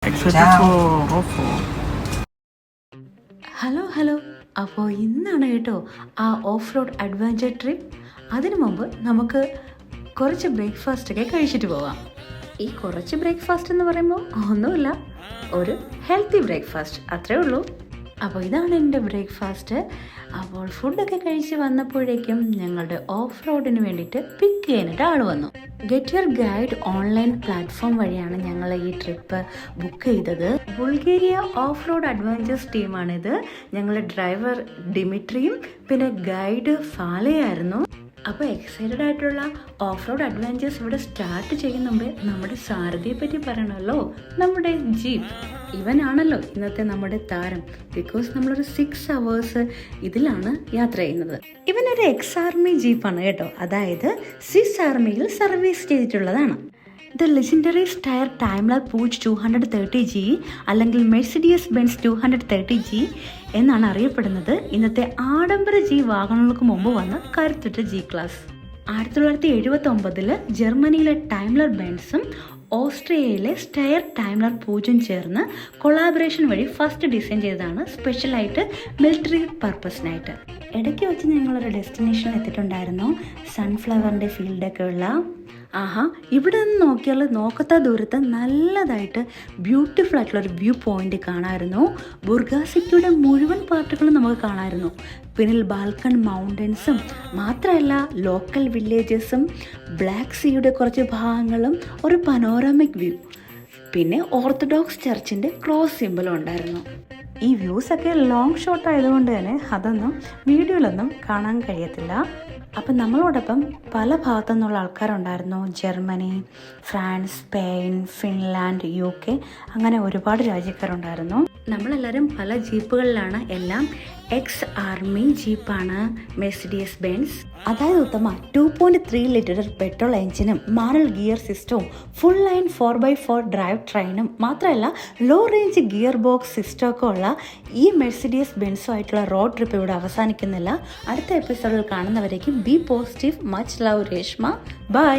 Excited for Ofo. Hello അപ്പോൾ ഇന്നാണ് കേട്ടോ ആ ഓഫ് റോഡ് അഡ്വഞ്ചർ ട്രിപ്പ്. അതിനു മുമ്പ് നമുക്ക് കുറച്ച് ബ്രേക്ക്ഫാസ്റ്റൊക്കെ കഴിച്ചിട്ട് പോവാം. ഈ കുറച്ച് ബ്രേക്ക്ഫാസ്റ്റ് എന്ന് പറയുമ്പോൾ ഒന്നുമില്ല, ഒരു ഹെൽത്തി ബ്രേക്ക്ഫാസ്റ്റ് അത്രേ ഉള്ളൂ. അപ്പോൾ ഇതാണ് എൻ്റെ ബ്രേക്ക്ഫാസ്റ്റ്. അപ്പോൾ ഫുഡൊക്കെ കഴിച്ച് വന്നപ്പോഴേക്കും ഞങ്ങളുടെ ഓഫ് റോഡിന് വേണ്ടിയിട്ട് പിക്ക് ചെയ്യാനായിട്ട് ആൾ വന്നു. Get your guide online platform വഴിയാണ് ഞങ്ങൾ ഈ ട്രിപ്പ് ബുക്ക് ചെയ്തത്. ബൾഗേറിയ ഓഫ് റോഡ് അഡ്വഞ്ചേഴ്സ് ടീമാണിത്. ഞങ്ങളുടെ ഡ്രൈവർ ഡിമിട്രിയും പിന്നെ ഗൈഡ് ഫാലയായിരുന്നു. അപ്പോൾ എക്സൈറ്റഡ് ആയിട്ടുള്ള ഓഫ് റോഡ് അഡ്വഞ്ചേഴ്സ് ഇവിടെ സ്റ്റാർട്ട് ചെയ്യുന്ന മുമ്പേ നമ്മുടെ സാരഥിയെ പറ്റി പറയണമല്ലോ. നമ്മുടെ ജീപ്പ് ഇവനാണല്ലോ ഇന്നത്തെ നമ്മുടെ താരം. ബിക്കോസ് നമ്മളൊരു 6 hours ഇതിലാണ് യാത്ര ചെയ്യുന്നത്. ഇവനൊരു ആർമി ജീപ്പാണ് കേട്ടോ, അതായത് സ്വിസ് ആർമിയിൽ സർവീസ് ചെയ്തിട്ടുള്ളതാണ്. ദ ലെജൻഡറി സ്റ്റയർ ടൈംലർ പൂച്ച് 230G അല്ലെങ്കിൽ മെഴ്സിഡിയസ് ബെൻസ് 230G എന്നാണ് അറിയപ്പെടുന്നത്. ഇന്നത്തെ ആഡംബര ജി വാഹനങ്ങൾക്ക് മുമ്പ് വന്ന കരുത്തുറ്റ ജി ക്ലാസ്. 1979 ജർമ്മനിയിലെ ടൈംലർ ബെൻസും ഓസ്ട്രിയയിലെ സ്റ്റയർ ടൈംലർ പൂജും ചേർന്ന് കൊളാബറേഷൻ വഴി ഫസ്റ്റ് ഡിസൈൻ ചെയ്തതാണ്, സ്പെഷ്യലായിട്ട് മിലിറ്ററി പർപ്പസിനായിട്ട്. ഇടയ്ക്ക് വെച്ച് ഞങ്ങളൊരു ഡെസ്റ്റിനേഷൻ എത്തിയിട്ടുണ്ടായിരുന്നു, സൺഫ്ലവറിൻ്റെ ഫീൽഡൊക്കെ ഉള്ള. ഇവിടെ നിന്ന് നോക്കിയാൽ നോക്കത്ത ദൂരത്ത് നല്ലതായിട്ട് ബ്യൂട്ടിഫുൾ ആയിട്ടുള്ളൊരു വ്യൂ പോയിന്റ് കാണാമായിരുന്നു. ബുർഗാസിറ്റിയുടെ മുഴുവൻ പാർട്ടുകളും നമുക്ക് കാണാമായിരുന്നു. പിന്നിൽ ബാൽക്കൺ മൗണ്ടൻസും മാത്രമല്ല ലോക്കൽ വില്ലേജസും ബ്ലാക്ക് സീയുടെ കുറച്ച് ഭാഗങ്ങളും ഒരു പനോറാമിക് വ്യൂ, പിന്നെ ഓർത്തഡോക്സ് ചർച്ചിൻ്റെ ക്രോസ് സിംബലും ഉണ്ടായിരുന്നു. ഈ വ്യൂസൊക്കെ ലോങ് ഷോട്ട് ആയതുകൊണ്ട് തന്നെ അതൊന്നും വീഡിയോയിലൊന്നും കാണാൻ കഴിയത്തില്ല. അപ്പം നമ്മളോടൊപ്പം പല ഭാഗത്തു നിന്നുള്ള ആൾക്കാരുണ്ടായിരുന്നു. Germany, France, Spain, Finland, UK അങ്ങനെ ഒരുപാട് രാജ്യക്കാരുണ്ടായിരുന്നു. നമ്മളെല്ലാവരും പല ജീപ്പുകളിലാണ്. എല്ലാം ആർമി ജീപ്പാണ്, മെഴ്സിഡിയസ് ബെൻസ്. അതായത് ഉത്തമ 2.3 ലിറ്റർ പെട്രോൾ എഞ്ചിനും മാനുവൽ ഗിയർ സിസ്റ്റവും ഫുൾ ലൈൻ 4x4 ഡ്രൈവ് ട്രെയിനും മാത്രമല്ല ലോ റേഞ്ച് ഗിയർ ബോക്സ് സിസ്റ്റമൊക്കെ ഉള്ള ഈ മെഴ്സിഡിയസ് ബെൻസും ആയിട്ടുള്ള റോഡ് ട്രിപ്പ് ഇവിടെ അവസാനിക്കുന്നില്ല. അടുത്ത എപ്പിസോഡിൽ കാണുന്നവരേക്കും be positive. Much love Reshma. By.